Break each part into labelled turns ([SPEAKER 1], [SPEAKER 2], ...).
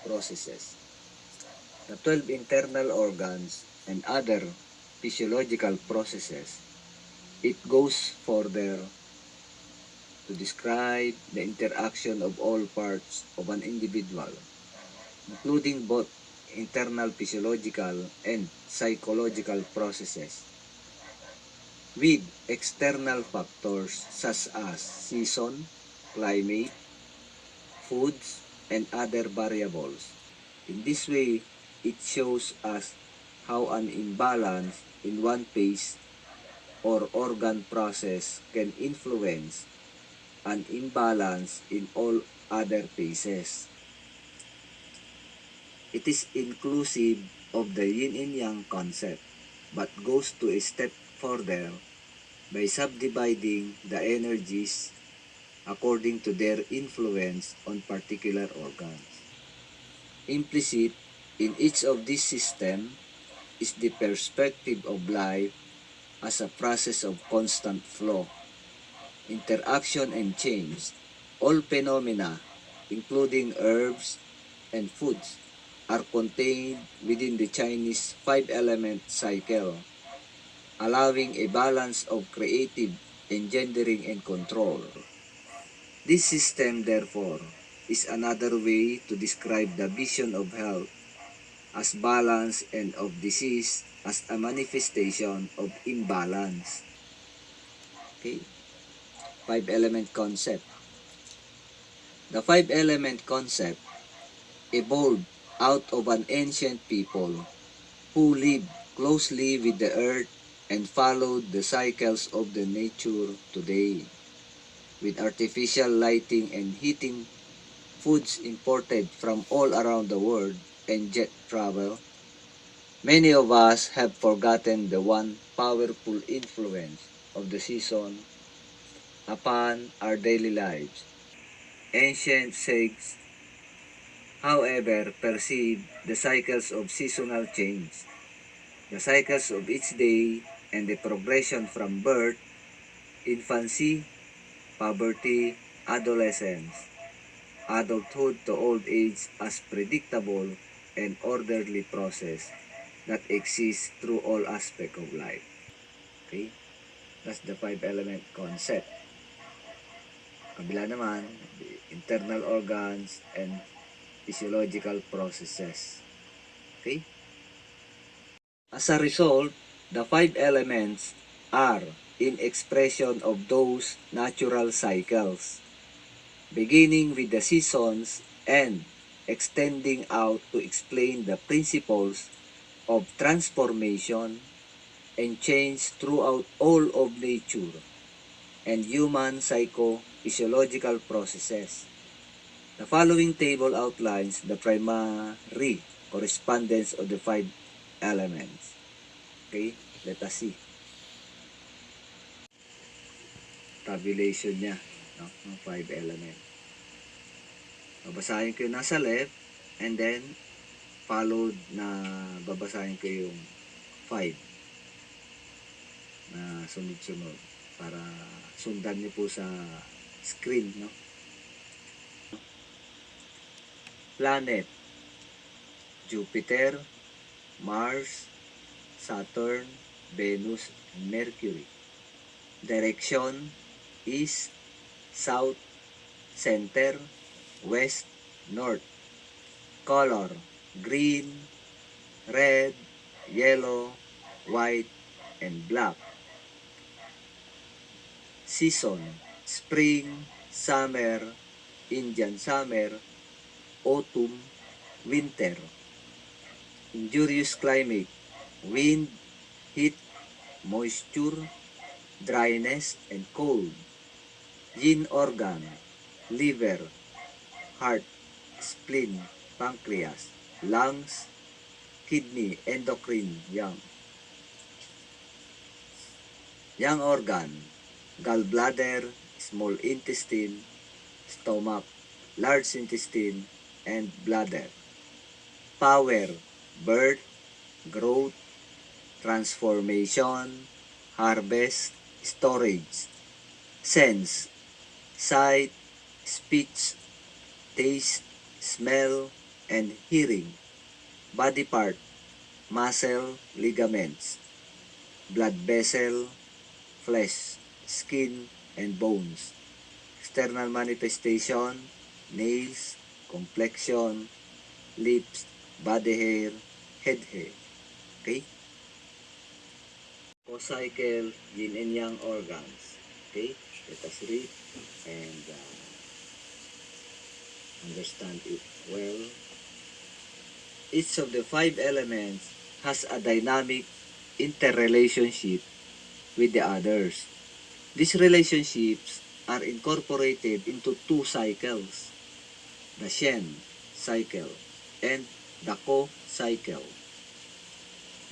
[SPEAKER 1] processes. The 12 internal organs and other physiological processes, it goes further to describe the interaction of all parts of an individual, including both internal physiological and psychological processes, with external factors such as season, climate, foods, and other variables. In this way, it shows us how an imbalance in one phase or organ process can influence an imbalance in all other phases. It is inclusive of the yin and yang concept, but goes to a step further by subdividing the energies according to their influence on particular organs. Implicit in each of these systems is the perspective of life as a process of constant flow, interaction and change. All phenomena, including herbs and foods, are contained within the Chinese five-element cycle, allowing a balance of creative engendering and control. This system, therefore, is another way to describe the vision of health as balance and of disease as a manifestation of imbalance. Okay? Five-element concept. The five-element concept evolved out of an ancient people who lived closely with the earth and followed the cycles of the nature today. With artificial lighting and heating, foods imported from all around the world, and jet travel, many of us have forgotten the one powerful influence of the season upon our daily lives. Ancient sages, however, perceived the cycles of seasonal change, the cycles of each day, and the progression from birth, infancy, puberty, adolescence, adulthood to old age as predictable and orderly process that exists through all aspects of life. Okay? That's the five-element concept. Kabila naman, the internal organs and physiological processes. Okay? As a result, the five elements are in expression of those natural cycles, beginning with the seasons and extending out to explain the principles of transformation and change throughout all of nature and human psychophysiological processes. The following table outlines the primary correspondence of the five elements. Okay, let us see. Tabulation niya, no, ng five element. Babasahin ko yung nasa left and then followed na babasahin ko yung five na sunod-sunod para sundan niyo po sa screen, no? Planet: Jupiter, Mars, Saturn, Venus, and Mercury. Direction: east, south, center, west, north. Color: green, red, yellow, white, and black. Season: spring, summer, Indian summer, autumn, winter. Injurious climate: wind, heat, moisture, dryness, and cold. Yin organ: liver, heart, spleen, pancreas, lungs, kidney, endocrine, yang. Yang organ: gallbladder, small intestine, stomach, large intestine, and bladder. Power: birth, growth, transformation, harvest, storage. Sense: sight, speech, taste, smell, and hearing. Body part, muscle, ligaments, blood vessel, flesh, skin, and bones. External manifestation, nails, complexion, lips, body hair, head hair. Okay? Co-cycle, yin and yang organs. Okay? Let us read and understand it well. Each of the five elements has a dynamic interrelationship with the others. These relationships are incorporated into two cycles, the Shen cycle and the Ko cycle.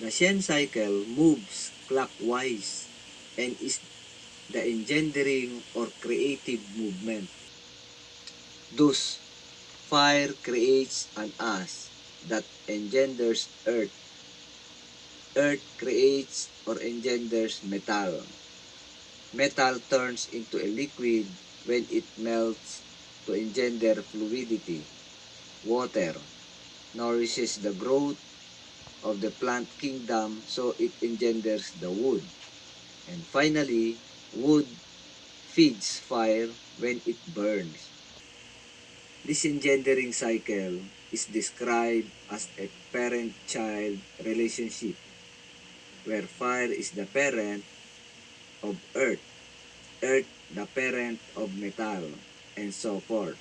[SPEAKER 1] The Shen cycle moves clockwise and is the engendering or creative movement. Thus, fire creates an ash that engenders earth. Earth creates or engenders metal. Metal turns into a liquid when it melts to engender fluidity. Water nourishes the growth of the plant kingdom, so it engenders the wood. And finally, wood feeds fire when it burns. This engendering cycle is described as a parent-child relationship, where fire is the parent of earth, earth the parent of metal, and so forth.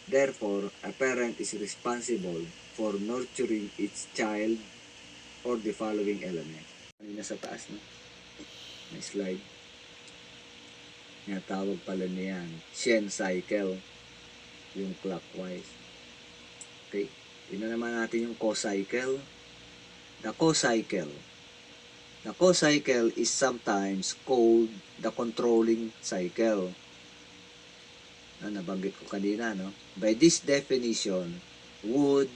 [SPEAKER 1] Therefore, a parent is responsible for nurturing its child or the following element. Kanina sa taas, no? May slide. Tawag pala niyan, Shen cycle, yung clockwise. Okay, tingnan naman natin yung co-cycle. The co-cycle. The co-cycle is sometimes called the controlling cycle. Nabanggit ko kanina, no? By this definition, wood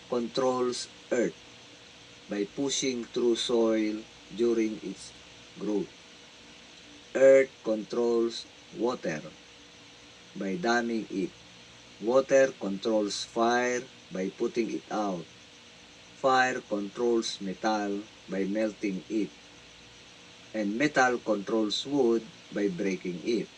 [SPEAKER 1] controls earth by pushing through soil during its growth. Earth controls water by damming it. Water controls fire by putting it out. Fire controls metal by melting it. And metal controls wood by breaking it.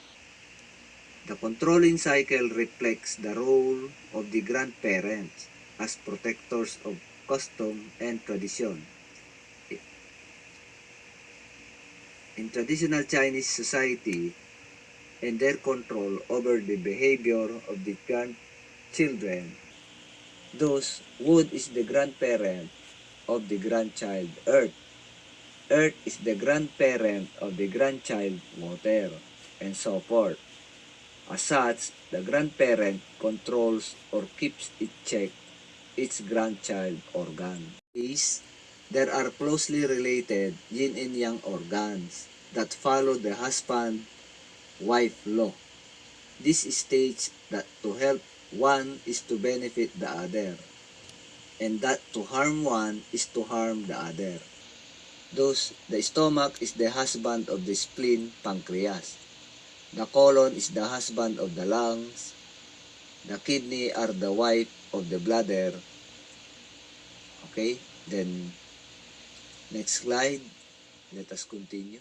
[SPEAKER 1] The controlling cycle reflects the role of the grandparents as protectors of custom and tradition. In traditional Chinese society and their control over the behavior of the grandchildren, thus wood is the grandparent of the grandchild earth. Earth is the grandparent of the grandchild water, and so forth. As such, the grandparent controls or keeps in check its grandchild organ. There are closely related yin and yang organs that follow the husband-wife law. This states that to help one is to benefit the other, and that to harm one is to harm the other. Thus, the stomach is the husband of the spleen, pancreas. The colon is the husband of the lungs. The kidney are the wife of the bladder. Okay, then next slide. Let us continue.